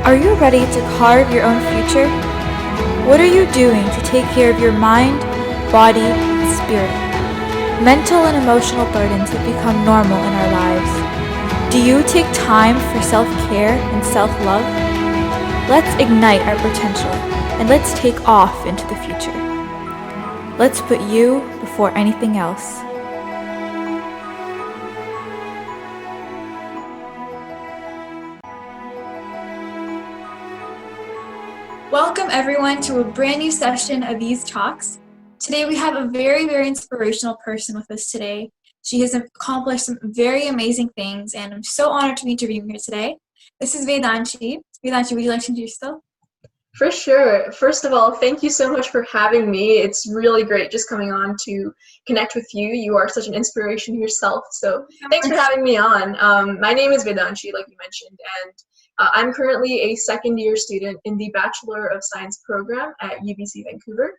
Are you ready to carve your own future? What are you doing to take care of your mind, body, and spirit? Mental and emotional burdens have become normal in our lives. Do you take time for self-care and self-love? Let's ignite our potential and let's take off into the future. Let's put you before anything else. Welcome everyone to a brand new session of Youth Talks. Today we have a very, very inspirational person with us today. She has accomplished some very amazing things and I'm so honored to be interviewing her today. This is Vedanshi. Vedanshi, would you like to introduce yourself? For sure. First of all, thank you so much for having me. It's really great just coming on to connect with you. You are such an inspiration yourself. So thanks for having me on. My name is Vedanshi, like you mentioned, and I'm currently a second-year student in the Bachelor of Science program at UBC Vancouver.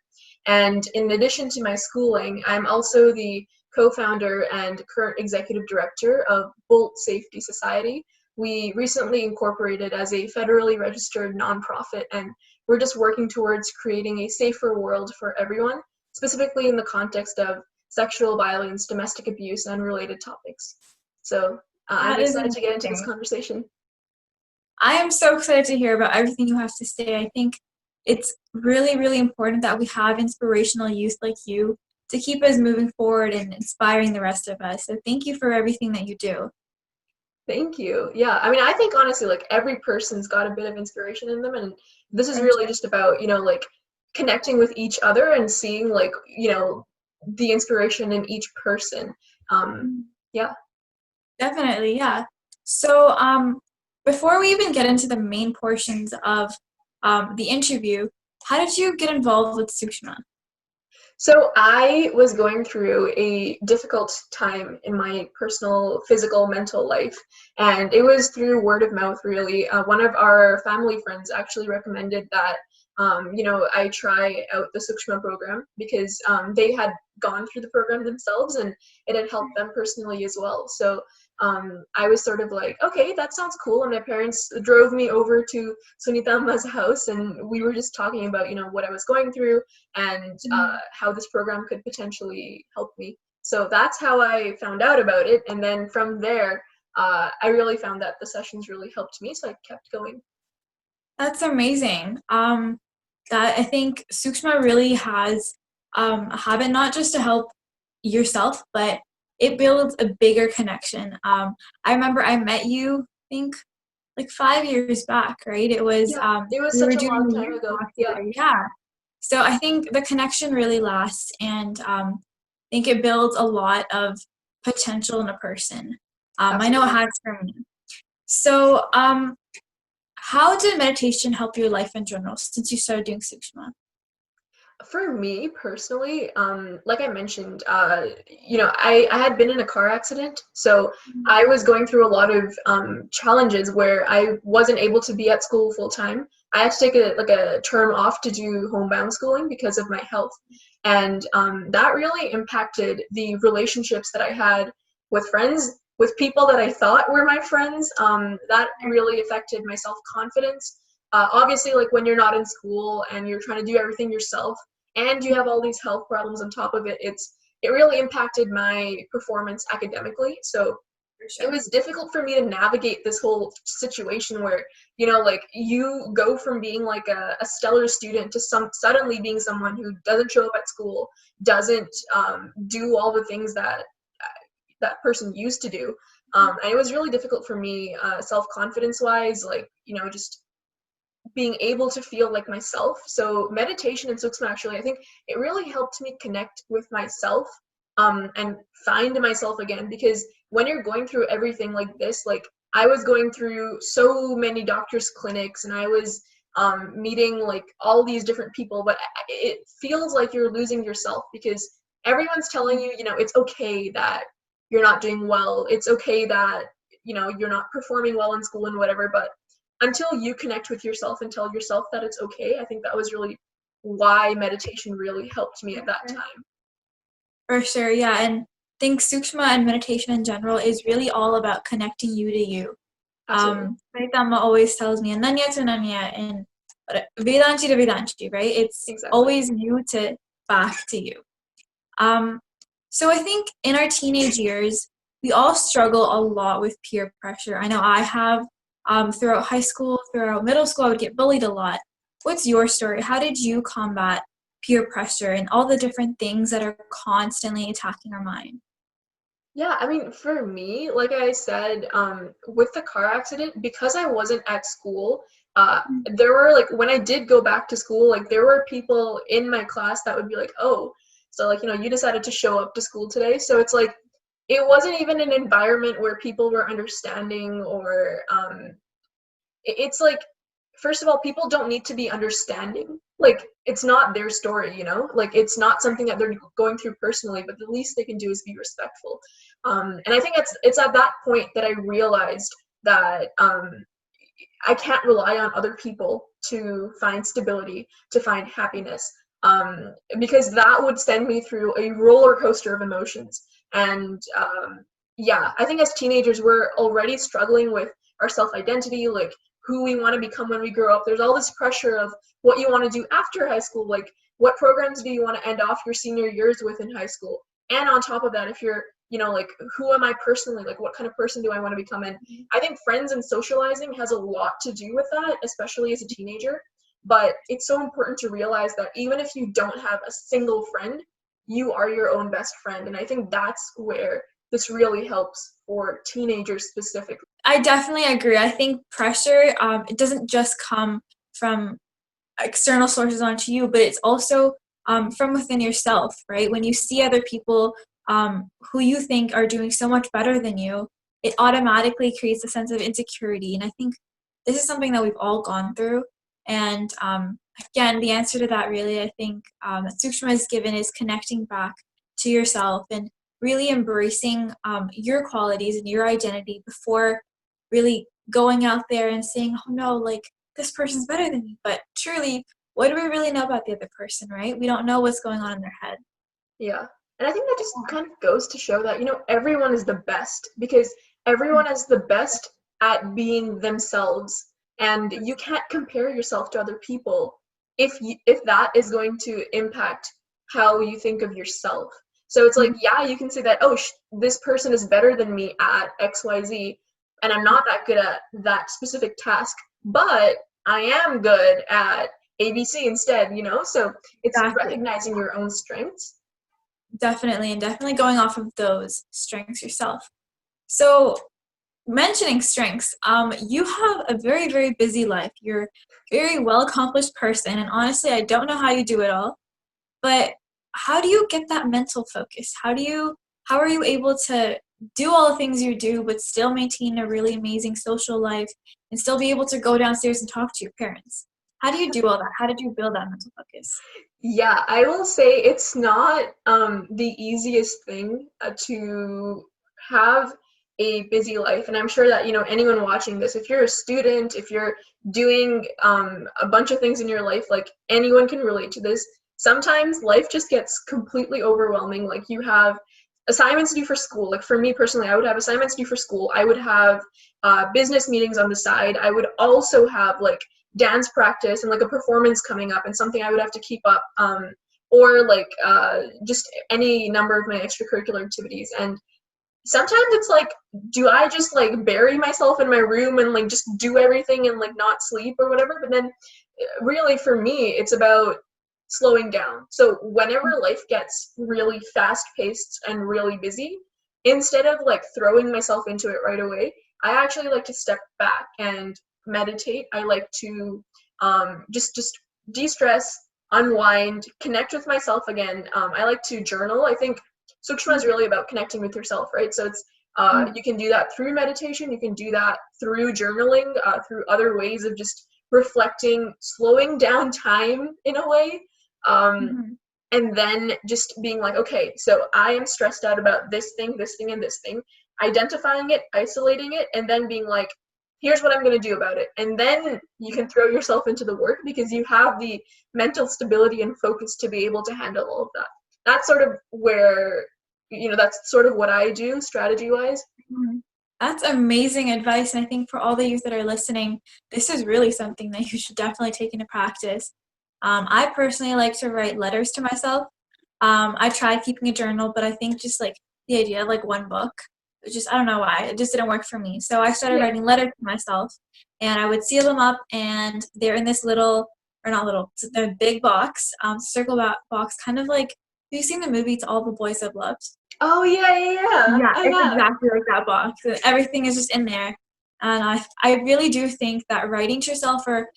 And in addition to my schooling, I'm also the co-founder and current executive director of Bolt Safety Society. We recently incorporated as a federally registered nonprofit, and we're just working towards creating a safer world for everyone, specifically in the context of sexual violence, domestic abuse, and related topics. So I'm excited to get into this conversation. I am so excited to hear about everything you have to say. I think it's really, really important that we have inspirational youth like you to keep us moving forward and inspiring the rest of us. So thank you for everything that you do. Thank you. Yeah, I mean, I think honestly, like every person's got a bit of inspiration in them, and this is really just about, like connecting with each other and seeing like, the inspiration in each person. Yeah. Definitely, yeah. So, before we even get into the main portions of the interview, how did you get involved with Sookshma? So I was going through a difficult time in my personal, physical, mental life, and it was through word of mouth, really. One of our family friends actually recommended that, I try out the Sookshma program because they had gone through the program themselves and it had helped them personally as well. So I was sort of like, okay, that sounds cool. And my parents drove me over to Sunita's house, and we were just talking about, what I was going through and how this program could potentially help me. So that's how I found out about it. And then from there, I really found that the sessions really helped me, so I kept going. That's amazing. That I think Sookshma really has a habit not just to help yourself, but it builds a bigger connection. I remember I met you, I think, like 5 years back, right? It was it was we were such a doing long the time youth ago. talk Yeah. together. Yeah. So I think the connection really lasts, and I think it builds a lot of potential in a person. I know it has for me. So, how did meditation help your life in general since you started doing Sookshma? For me personally, like I mentioned, I had been in a car accident, so I was going through a lot of challenges where I wasn't able to be at school full time. I had to take a term off to do homebound schooling because of my health, and that really impacted the relationships that I had with friends, with people that I thought were my friends. That really affected my self confidence. Obviously, like when you're not in school and you're trying to do everything yourself and you have all these health problems on top of it, it really impacted my performance academically. So it was difficult for me to navigate this whole situation where, like you go from being like a stellar student to suddenly being someone who doesn't show up at school, doesn't do all the things that that person used to do. And it was really difficult for me, self-confidence wise, like, just being able to feel like myself. So meditation and Sookshma, actually, I think it really helped me connect with myself, and find myself again. Because when you're going through everything like this, like I was going through so many doctors' clinics, and I was meeting like all these different people, but it feels like you're losing yourself because everyone's telling you, it's okay that you're not doing well. It's okay that, you're not performing well in school and whatever, but until you connect with yourself and tell yourself that it's okay, I think that was really why meditation really helped me at that time. For sure, yeah. And I think Sookshma and meditation in general is really all about connecting you to you. Absolutely. My Tama always tells me, Ananya to Ananya, and Vedanshi to Vedanshi, right? It's Exactly. always you to back to you. Um, so I think in our teenage years, we all struggle a lot with peer pressure. I know I have, throughout high school, throughout middle school, I would get bullied a lot. What's your story? How did you combat peer pressure and all the different things that are constantly attacking our mind? Yeah, I mean, for me, like I said, with the car accident, because I wasn't at school, there were like when I did go back to school, like there were people in my class that would be like, "Oh, so like, you decided to show up to school today." So it's like it wasn't even an environment where people were understanding or it's like first of all, people don't need to be understanding. Like it's not their story, like it's not something that they're going through personally, but the least they can do is be respectful. And I think it's at that point that I realized that I can't rely on other people to find stability, to find happiness, because that would send me through a roller coaster of emotions. And yeah, I think as teenagers, we're already struggling with our self identity, like who we want to become when we grow up. There's all this pressure of what you want to do after high school, like what programs do you want to end off your senior years with in high school. And on top of that, if you're like who am I personally, like what kind of person do I want to become. And I think friends and socializing has a lot to do with that, especially as a teenager. But it's so important to realize that even if you don't have a single friend, you are your own best friend. And I think that's where this really helps for teenagers specifically. I definitely agree. I think pressure, it doesn't just come from external sources onto you, but it's also from within yourself, right? When you see other people who you think are doing so much better than you, it automatically creates a sense of insecurity. And I think this is something that we've all gone through. And again, the answer to that really, I think, that Sookshma has given is connecting back to yourself and really embracing your qualities and your identity before really going out there and saying, oh no, like this person's better than me. But truly, what do we really know about the other person, right? We don't know what's going on in their head. Yeah. And I think that just kind of goes to show that, everyone is the best because everyone is the best at being themselves. And you can't compare yourself to other people if that is going to impact how you think of yourself. So it's like, yeah, you can say that, oh, this person is better than me at XYZ, and I'm not that good at that specific task, but I am good at ABC instead, So it's Exactly. recognizing your own strengths. Definitely, and definitely going off of those strengths yourself. So, mentioning strengths, you have a very, very busy life. You're a very well accomplished person, and honestly, I don't know how you do it all. But how do you get that mental focus? How are you able to do all the things you do, but still maintain a really amazing social life and still be able to go downstairs and talk to your parents? How do you do all that? How did you build that mental focus? Yeah, I will say it's not the easiest thing to have a busy life. And I'm sure that, anyone watching this, if you're a student, if you're doing a bunch of things in your life, like anyone can relate to this. Sometimes life just gets completely overwhelming. Like you have assignments due for school. Like for me personally, I would have assignments due for school. I would have business meetings on the side. I would also have like dance practice and like a performance coming up and something I would have to keep up, or like just any number of my extracurricular activities. And sometimes it's like, do I just like bury myself in my room and like just do everything and like not sleep or whatever? But then really for me, it's about slowing down. So whenever life gets really fast paced and really busy, instead of like throwing myself into it right away, I actually like to step back and meditate. I like to just de-stress, unwind, connect with myself again. I like to journal. I think Sukshma is really about connecting with yourself, right? So it's you can do that through meditation. You can do that through journaling, through other ways of just reflecting, slowing down time in a way. Um, Mm-hmm. and then just being like, okay, so I am stressed out about this thing, and this thing, identifying it, isolating it, and then being like, here's what I'm going to do about it. And then you can throw yourself into the work because you have the mental stability and focus to be able to handle all of that. That's sort of where, that's sort of what I do strategy wise. That's amazing advice. And I think for all the youth that are listening, this is really something that you should definitely take into practice. I personally like to write letters to myself. I tried keeping a journal, but I think just like the idea of like one book, it just, I don't know why, it just didn't work for me. So I started Yeah, writing letters to myself, and I would seal them up, and they're in this little, or not little, it's a big box, circle box, kind of like, have you seen the movie To All the Boys I've Loved? oh yeah, yeah, yeah, Yeah, I it's have. exactly like that box. Everything is just in there. And I really do think that writing to yourself, or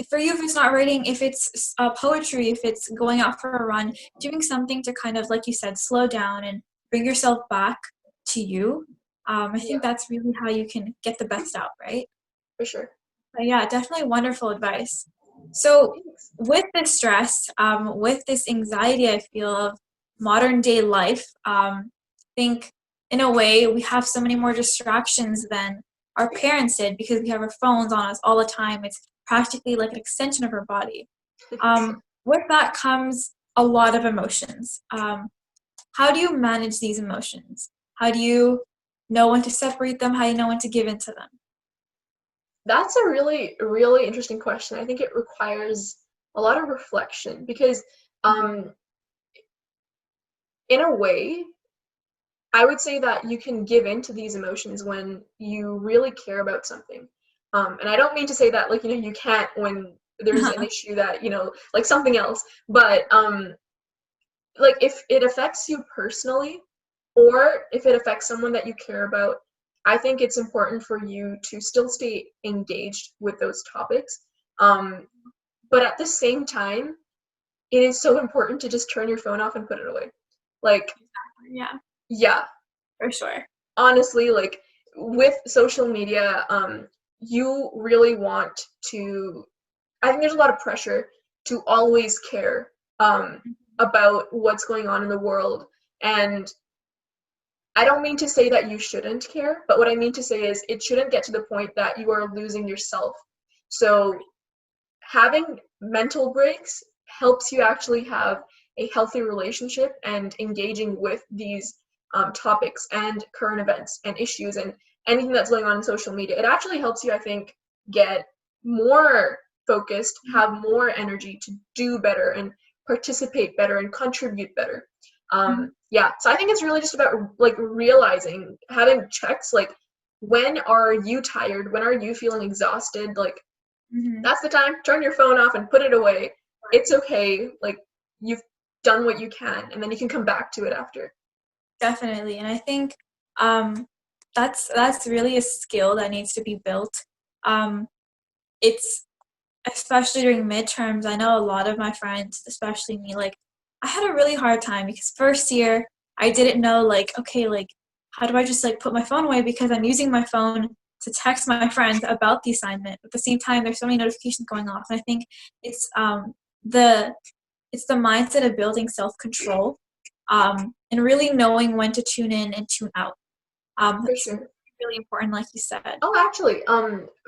for you, if it's not writing, if it's poetry, if it's going out for a run, doing something to kind of, like you said, slow down and bring yourself back to you, I think Yeah, that's really how you can get the best out, right? for sure. But yeah, definitely wonderful advice. So, Thanks. with this stress, with this anxiety, I feel of modern day life, I think in a way we have so many more distractions than our parents did because we have our phones on us all the time. It's practically like an extension of our body. With that comes a lot of emotions. How do you manage these emotions? How do you know when to separate them? How do you know when to give in to them? That's a really, really interesting question. I think it requires a lot of reflection because, um, in a way, I would say that you can give in to these emotions when you really care about something. And I don't mean to say that, like, you can't when there's an issue that, like something else, but like if it affects you personally or if it affects someone that you care about, I think it's important for you to still stay engaged with those topics. Um, but at the same time, it is so important to just turn your phone off and put it away. Like, Yeah, yeah, for sure. honestly, like with social media, you really want to, I think there's a lot of pressure to always care about what's going on in the world. And I don't mean to say that you shouldn't care, but what I mean to say is it shouldn't get to the point that you are losing yourself. So having mental breaks helps you actually have a healthy relationship and engaging with these topics and current events and issues and anything that's going on in social media. It actually helps you, I think, get more focused, have more energy to do better and participate better and contribute better. Mhm. Yeah, so I think it's really just about like realizing, having checks like when are you tired, when are you feeling exhausted, like Mhm. that's the time. Turn your phone off and put it away. It's okay. Like you've done what you can, and then you can come back to it after. Definitely. And I think um, that's really a skill that needs to be built. Um, it's especially during midterms. I know a lot of my friends, especially me, like I had a really hard time because first year I didn't know like, okay, like how do I just like put my phone away because I'm using my phone to text my friends about the assignment. At the same time, there's so many notifications going off. And I think it's the it's the mindset of building self-control, and really knowing when to tune in and tune out. For That's sure. really important, like you said. Oh, actually,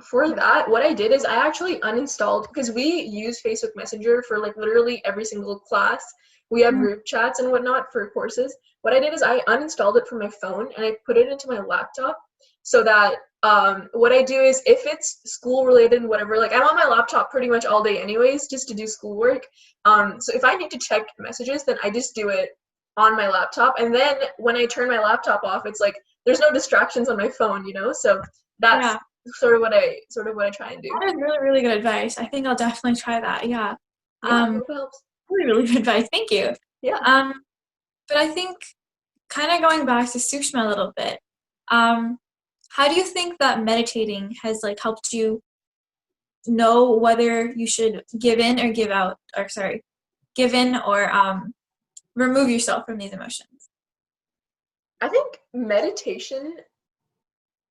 for that, what I did is I actually uninstalled because we use Facebook Messenger for like literally every single class. We have Mm. group chats and whatnot for courses. What I did is I uninstalled it from my phone and I put it into my laptop so that what I do is if it's school related and whatever, like I'm on my laptop pretty much all day anyways, just to do schoolwork. So if I need to check messages, then I just do it on my laptop. And then when I turn my laptop off, it's like there's no distractions on my phone. So that's Yeah, sort of what I try and do. that is really, really good advice. I think I'll definitely try that. Yeah. Yeah, I Um, hope it helps. really, really good advice. Thank you. Yeah. Um, but I think kind of going back to Sushma a little bit, um, how do you think that meditating has like helped you know whether you should give in or give out, or sorry, give in or remove yourself from these emotions? I think meditation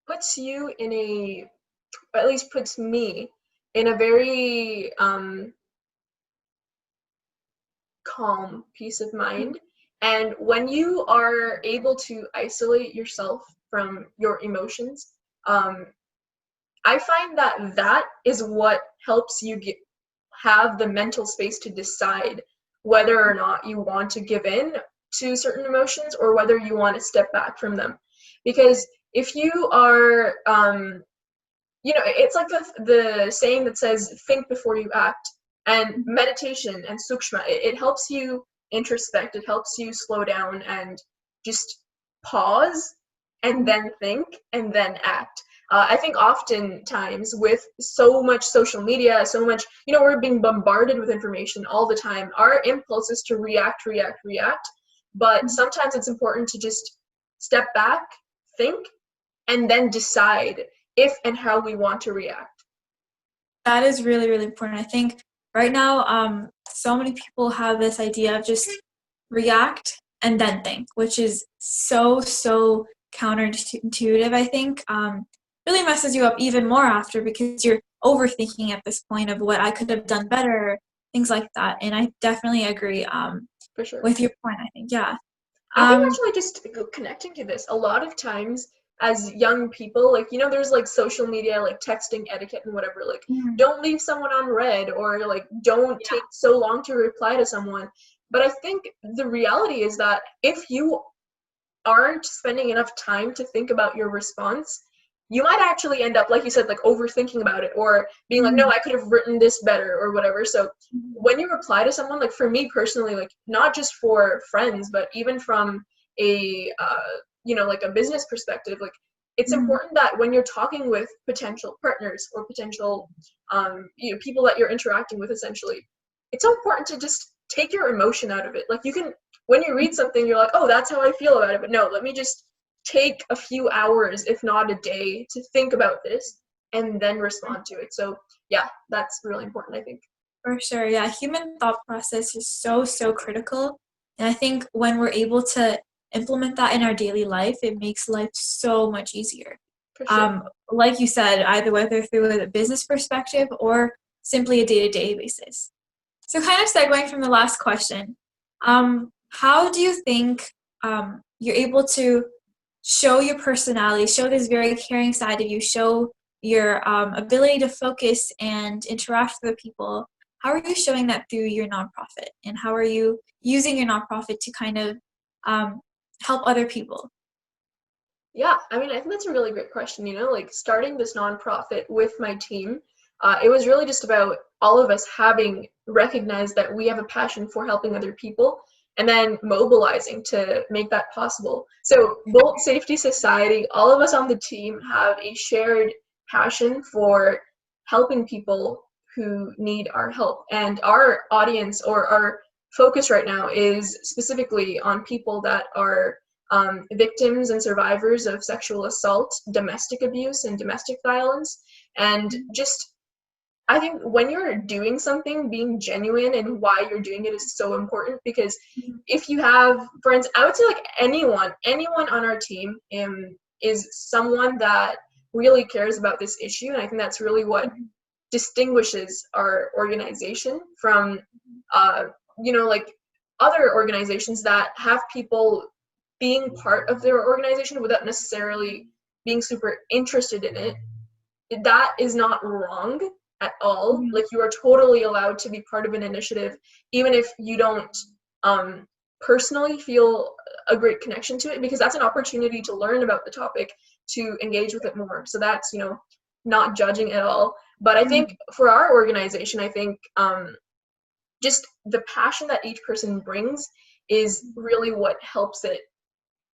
puts you in a, or at least puts me in a very calm peace of mind. And when you are able to isolate yourself from your emotions, um, I find that that is what helps you have the mental space to decide whether or not you want to give in to certain emotions or whether you want to step back from them. Because if you are, it's like the saying that says, think before you act. And meditation and Sookshma, it helps you introspect, it helps you slow down and just pause and then think and then act. I think oftentimes with so much social media, so much, we're being bombarded with information all the time. Our impulse is to react, react, react. But sometimes it's important to just step back, think, and then decide if and how we want to react. That is really, really important. I think right now, so many people have this idea of just react and then think, which is so counterintuitive, I think. Really messes you up even more after, because you're overthinking at this point of what I could have done better, things like that. And I definitely agree For sure. with your point, I think, yeah. I think actually just connecting to this, a lot of times as young people, like, there's like social media, like texting etiquette and whatever, like don't leave someone on read, or like don't take so long to reply to someone. But I think the reality is that if you aren't spending enough time to think about your response, you might actually end up, like you said, like overthinking about it, or being like, no, I could have written this better or whatever. So when you reply to someone, like for me personally, like not just for friends, but even from a, like a business perspective, like it's important that when you're talking with potential partners or potential, people that you're interacting with, essentially, it's so important to just take your emotion out of it. Like you can, when you read something, you're like, oh, that's how I feel about it. But no, let me just take a few hours, if not a day, to think about this and then respond to it. So yeah, that's really important, I think. For sure, yeah. Human thought process is so critical. And I think when we're able to implement that in our daily life, it makes life so much easier. For sure. Like you said, either whether through a business perspective or simply a day-to-day basis. So kind of segueing from the last question, how do you think you're able to show your personality, show this very caring side of you, show your ability to focus and interact with other people? How are you showing that through your nonprofit? And how are you using your nonprofit to kind of help other people? Yeah, I mean, I think that's a really great question. Like starting this nonprofit with my team, it was really just about all of us having recognized that we have a passion for helping other people, and then mobilizing to make that possible. So Bolt Safety Society, all of us on the team have a shared passion for helping people who need our help. And our audience, or our focus right now, is specifically on people that are victims and survivors of sexual assault, domestic abuse, and domestic violence. And just, I think when you're doing something, being genuine and why you're doing it is so important, because if you have friends, I would say like anyone on our team is someone that really cares about this issue. And I think that's really what distinguishes our organization from, like other organizations that have people being part of their organization without necessarily being super interested in it. That is not wrong at all. Like you are totally allowed to be part of an initiative, even if you don't personally feel a great connection to it, because that's an opportunity to learn about the topic, to engage with it more. So that's, not judging at all. But I think for our organization, I think just the passion that each person brings is really what helps it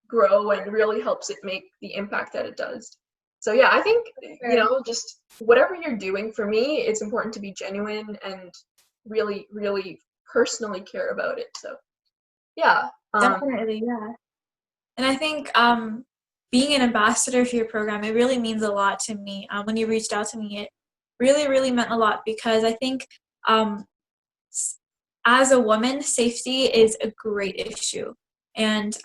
grow and really helps it make the impact that it does. So yeah, I think, just whatever you're doing, for me, it's important to be genuine and really, really personally care about it. So yeah. Definitely, yeah. And I think being an ambassador for your program, it really means a lot to me. When you reached out to me, it really meant a lot, because I think as a woman, safety is a great issue. And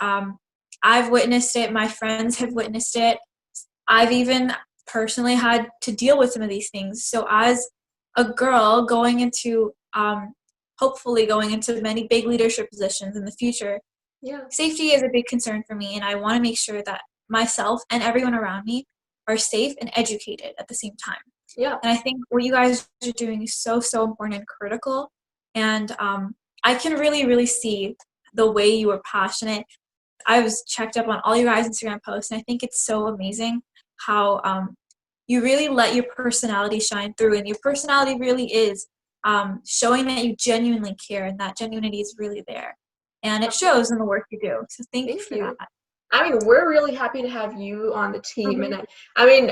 I've witnessed it. My friends have witnessed it. I've even personally had to deal with some of these things. So as a girl going into, hopefully going into many big leadership positions in the future, safety is a big concern for me. And I want to make sure that myself and everyone around me are safe and educated at the same time. Yeah. And I think what you guys are doing is so important and critical. And I can really see the way you are passionate, I was checked up on all your guys' Instagram posts, and I think it's so amazing how you really let your personality shine through, and your personality really is showing that you genuinely care, and that genuinity is really there. And it shows in the work you do. So thank you for that. I mean, we're really happy to have you on the team. And I mean,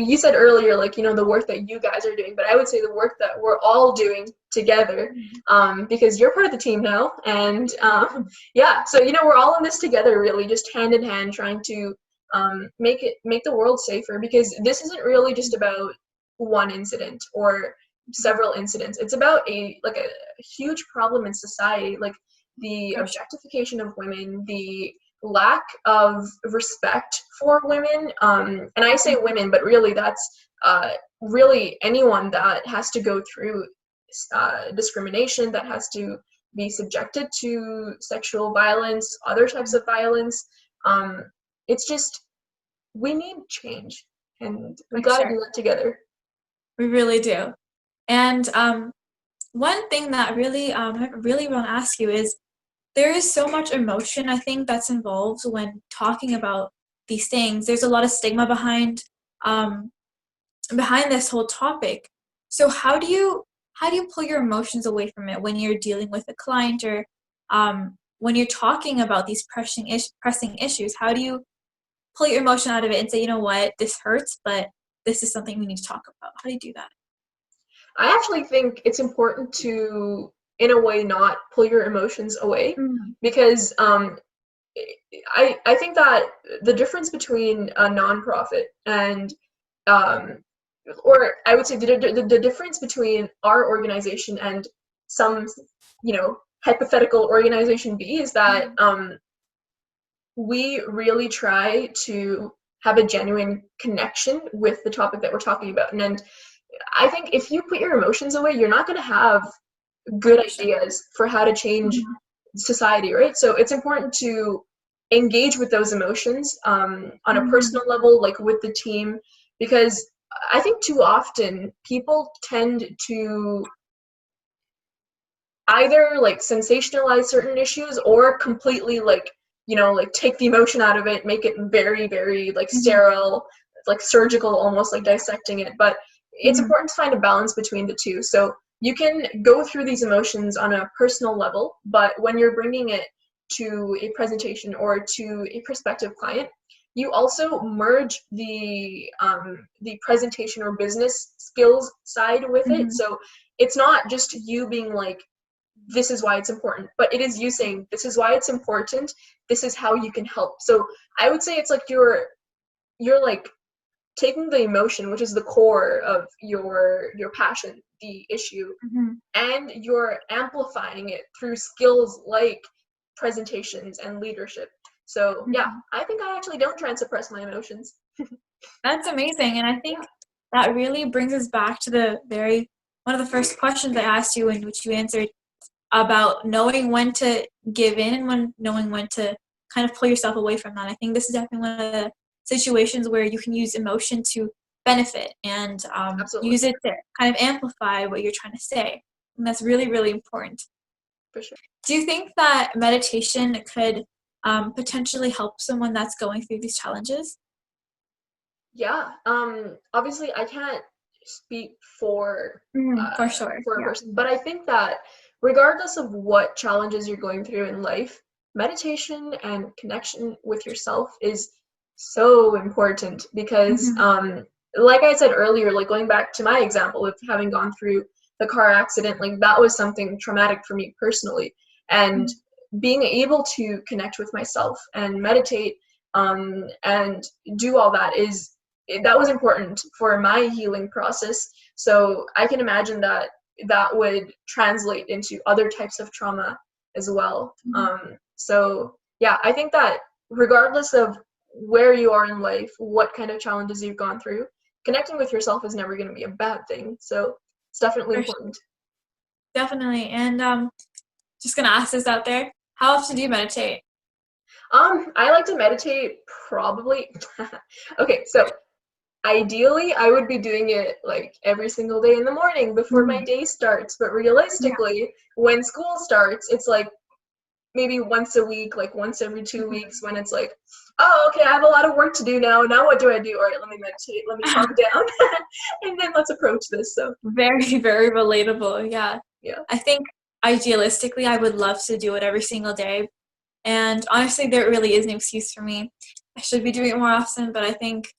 you said earlier, like, you know, the work that you guys are doing, but I would say the work that we're all doing together, because you're part of the team now. And yeah, so, you know, we're all in this together, really, just hand in hand, trying to make the world safer, because this isn't really just about one incident or several incidents. It's about a huge problem in society, like the objectification of women, the lack of respect for women, and I say women, but really that's really anyone that has to go through discrimination, that has to be subjected to sexual violence, other types of violence. It's just, we need change, and we gotta do that together. We really do. And one thing that really I really want to ask you is, there is so much emotion, I think, that's involved when talking about these things. There's a lot of stigma behind this whole topic. So how do you pull your emotions away from it when you're dealing with a client, or when you're talking about these pressing issues? How do you pull your emotion out of it and say, you know what, this hurts, but this is something we need to talk about? How do you do that? I actually think it's important to, in a way, not pull your emotions away, because I think that the difference between a nonprofit and or I would say the difference between our organization and some, you know, hypothetical organization B is that we really try to have a genuine connection with the topic that we're talking about. And I think if you put your emotions away, you're not going to have good ideas for how to change society, right? So it's important to engage with those emotions on a personal level, like with the team, because I think too often people tend to either like sensationalize certain issues, or completely like, you know, like take the emotion out of it, make it very, very like sterile, like surgical, almost like dissecting it. But it's important to find a balance between the two. So you can go through these emotions on a personal level, but when you're bringing it to a presentation or to a prospective client, you also merge the presentation or business skills side with it. So it's not just you being like, this is why it's important, but it is you saying, this is why it's important, this is how you can help. So I would say it's like you're like taking the emotion, which is the core of your passion, the issue, and you're amplifying it through skills like presentations and leadership. So yeah, I think I actually don't try and suppress my emotions. That's amazing. And I think that really brings us back to one of the first questions I asked you, in which you answered about knowing when to give in and knowing when to kind of pull yourself away from that. I think this is definitely one of the situations where you can use emotion to benefit and use it to kind of amplify what you're trying to say. And that's really, really important. For sure. Do you think that meditation could potentially help someone that's going through these challenges? Yeah. Obviously, I can't speak for for sure, for a person, but I think that regardless of what challenges you're going through in life, meditation and connection with yourself is so important, because like I said earlier, like going back to my example of having gone through the car accident, like that was something traumatic for me personally, and being able to connect with myself and meditate and do all that was important for my healing process. So I can imagine that that would translate into other types of trauma as well. So yeah, I think that regardless of where you are in life, what kind of challenges you've gone through, connecting with yourself is never going to be a bad thing. So it's definitely important. Definitely. And just gonna ask this out there: how often do you meditate? I like to meditate probably. Okay, so ideally, I would be doing it like every single day in the morning before my day starts. But realistically, when school starts, it's like maybe once a week, like once every 2 weeks, when it's like, oh, okay, I have a lot of work to do now. Now what do I do? All right, let me meditate. Let me calm down, and then let's approach this. So Very, very relatable. Yeah. yeah, I think idealistically, I would love to do it every single day. And honestly, there really is no excuse for me. I should be doing it more often, but I think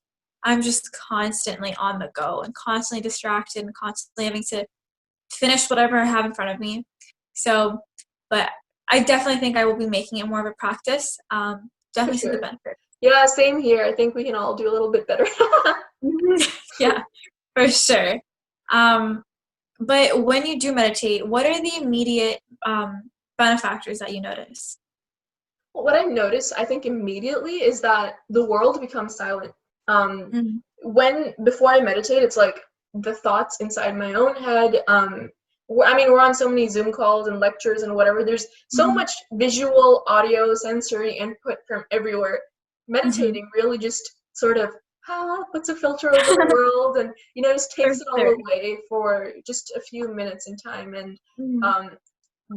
I'm just constantly on the go and constantly distracted and constantly having to finish whatever I have in front of me. So, but I definitely think I will be making it more of a practice. for Definitely see the sure. benefit. Yeah, same here. I think we can all do a little bit better. Yeah, for sure. Um, but when you do meditate, what are the immediate benefactors that you notice? What I notice, I think immediately, is that the world becomes silent. Um, Mm-hmm. before I meditate, it's like the thoughts inside my own head. I mean, we're on so many Zoom calls and lectures and whatever. There's so Mm-hmm. much visual, audio, sensory input from everywhere. Mm-hmm. Meditating really just sort of puts a filter over the world, and just For takes it all sure. away for just a few minutes in time, and Mhm. um,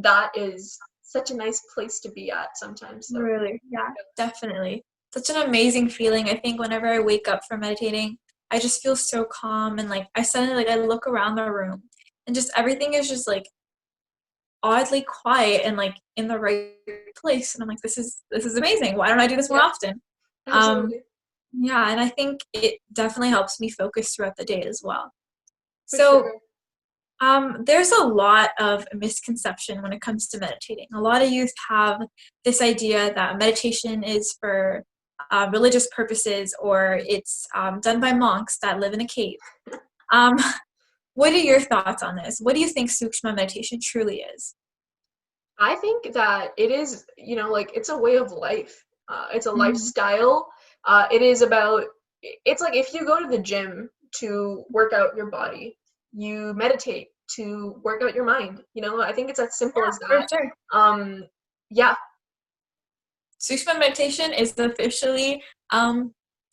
that is such a nice place to be at sometimes. So Really, yeah, definitely. Such an amazing feeling. I think whenever I wake up from meditating, I just feel so calm and like I suddenly like I look around the room and just everything is just like oddly quiet and like in the right place. And I'm like, this is amazing. Why don't I do this more yeah, often? Um, absolutely, yeah, and I think it definitely helps me focus throughout the day as well. for So sure. there's a lot of misconception when it comes to meditating. A lot of youth have this idea that meditation is for religious purposes or it's done by monks that live in a cave. Um, what are your thoughts on this? What do you think Sookshma meditation truly is? I think that it is, like it's a way of life. It's a Mhm. lifestyle. It is about. It's like if you go to the gym to work out your body, you meditate to work out your mind. I think it's as simple as For that. sure. Um, yeah, Sushma meditation is officially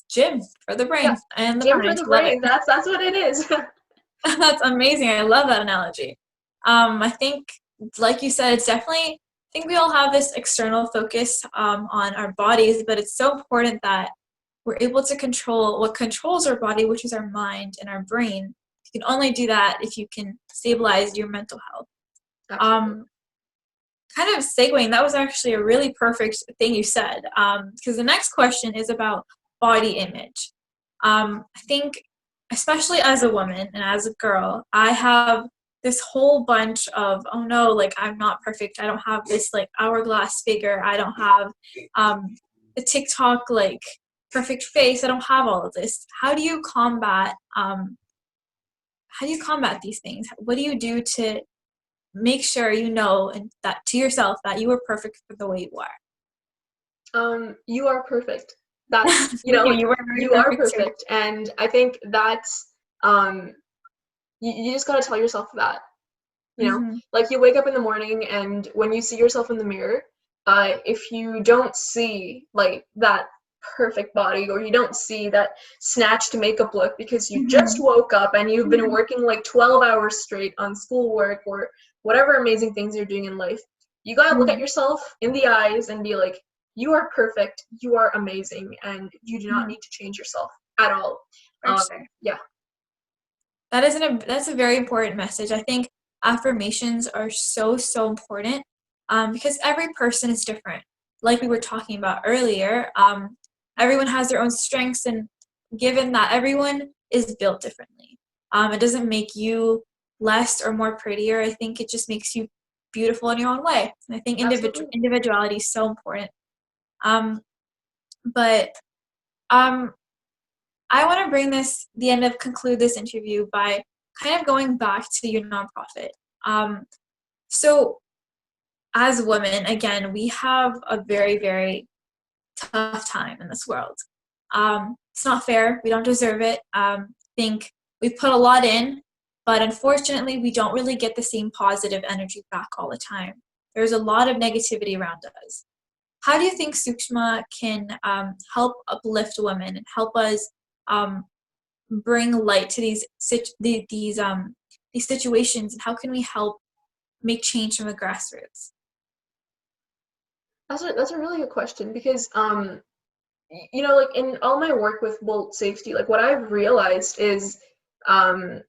gym for the yeah. brain and the Gym for mind. the Love it. brain. That's what it is. That's amazing. I love that analogy. I think, like you said, it's definitely, I think we all have this external focus on our bodies, but it's so important that we're able to control what controls our body, which is our mind and our brain. You can only do that if you can stabilize your mental health. Absolutely. Um, Kind of segueing, that was actually a really perfect thing you said, because the next question is about body image. I think, especially as a woman and as a girl, I have this whole bunch of, oh no, like I'm not perfect. I don't have this like hourglass figure. I don't have the TikTok like perfect face. I don't have all of this. How do you combat these things? What do you do to make sure you know and that to yourself that you are perfect for the way you are? You are perfect. That's, You are very you are perfect too. perfect, and I think that's um, you just gotta tell yourself that. Hmm. Like you wake up in the morning, and when you see yourself in the mirror, if you don't see like that perfect body, or you don't see that snatched makeup look because you just Hmm. woke up and you've been working like 12 hours straight on schoolwork or whatever amazing things you're doing in life, you gotta look at Hmm. yourself in the eyes and be like, you are perfect, you are amazing, and you do not Hmm. need to change yourself at all. For sure. Yeah, That's a very important message. I think affirmations are so important because every person is different. Like we were talking about earlier, everyone has their own strengths, and given that everyone is built differently, it doesn't make you less or more prettier. I think it just makes you beautiful in your own way. And I think absolutely. individuality is so important. Um, but um, I want to bring the end of conclude this interview by kind of going back to your nonprofit. Um, so, as women, again, we have a very, very tough time in this world. It's not fair. We don't deserve it. I think we put a lot in, but unfortunately, we don't really get the same positive energy back all the time. There's a lot of negativity around us. How do you think Sukshma can help uplift women and help us um, bring light to these situations, and how can we help make change from the grassroots? That's a really good question because like in all my work with bolt safety, like what I've realized is um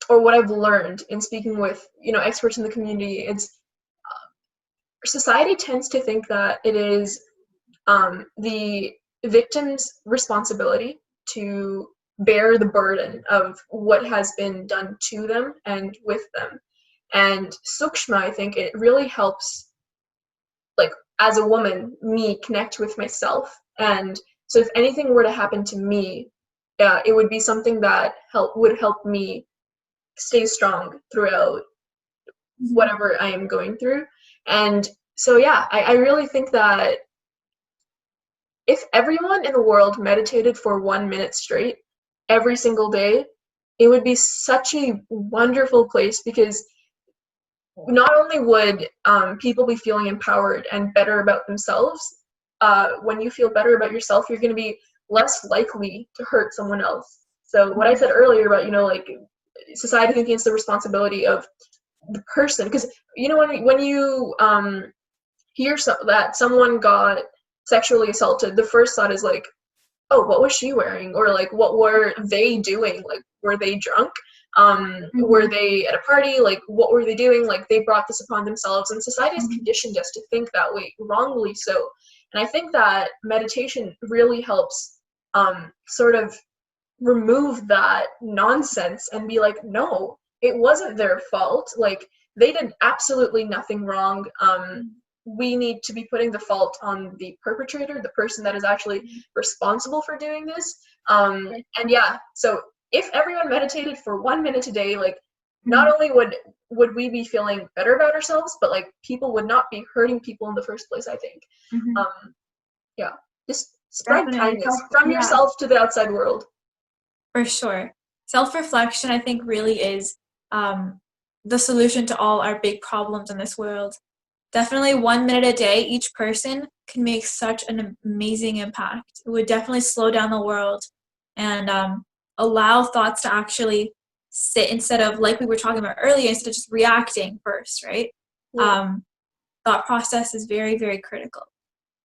or what I've learned in speaking with, experts in the community, it's society tends to think that it is the victim's responsibility to bear the burden of what has been done to them and with them. And Sookshma, I think it really helps, like, as a woman, me connect with myself. And so if anything were to happen to me, it would be something that would help me stay strong throughout whatever I am going through. And so, yeah, I really think that if everyone in the world meditated for 1 minute straight every single day, it would be such a wonderful place because not only would people be feeling empowered and better about themselves, when you feel better about yourself, you're going to be less likely to hurt someone else. So what I said earlier about, like society thinking it's the responsibility of the person, because when you hear that someone got sexually assaulted, the first thought is like, oh, what was she wearing? Or like, what were they doing? Like, were they drunk? Were they at a party? Like, what were they doing? Like, they brought this upon themselves, and society has conditioned us to think that way, wrongly so. And I think that meditation really helps sort of remove that nonsense and be like, no, it wasn't their fault. Like, they did absolutely nothing wrong. We need to be putting the fault on the perpetrator, the person that is actually responsible for doing this. And yeah, so if everyone meditated for 1 minute a day, like, not only would we be feeling better about ourselves, but like people would not be hurting people in the first place, I think. Yeah, just spread Definitely. kindness from yourself to the outside world. For sure. Self-reflection, I think, really is the solution to all our big problems in this world. Definitely 1 minute a day, each person can make such an amazing impact. It would definitely slow down the world and allow thoughts to actually sit instead of, like we were talking about earlier, instead of just reacting first, right? Yeah. Thought process is very, very critical.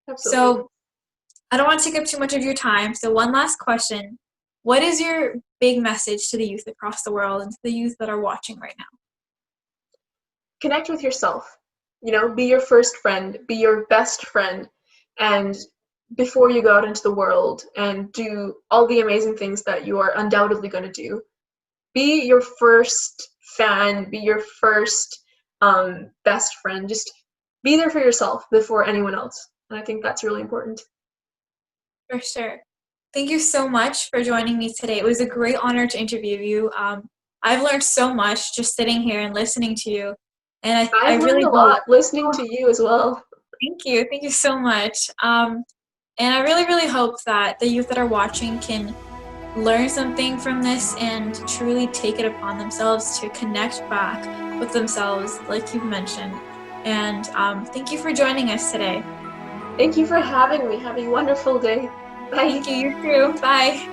Absolutely. So I don't want to take up too much of your time. So one last question. What is your big message to the youth across the world and to the youth that are watching right now? Connect with yourself. Be your first friend, be your best friend, and before you go out into the world and do all the amazing things that you are undoubtedly going to do, be your first fan, be your first best friend. Just be there for yourself before anyone else. And I think that's really important. For sure. Thank you so much for joining me today. It was a great honor to interview you. I've learned so much just sitting here and listening to you. And I I've really learned a lot listening to you as well. Thank you. Thank you so much. And I really, really hope that the youth that are watching can learn something from this and truly take it upon themselves to connect back with themselves, like you've mentioned. And thank you for joining us today. Thank you for having me. Have a wonderful day. Bye. Thank you. You too. Bye.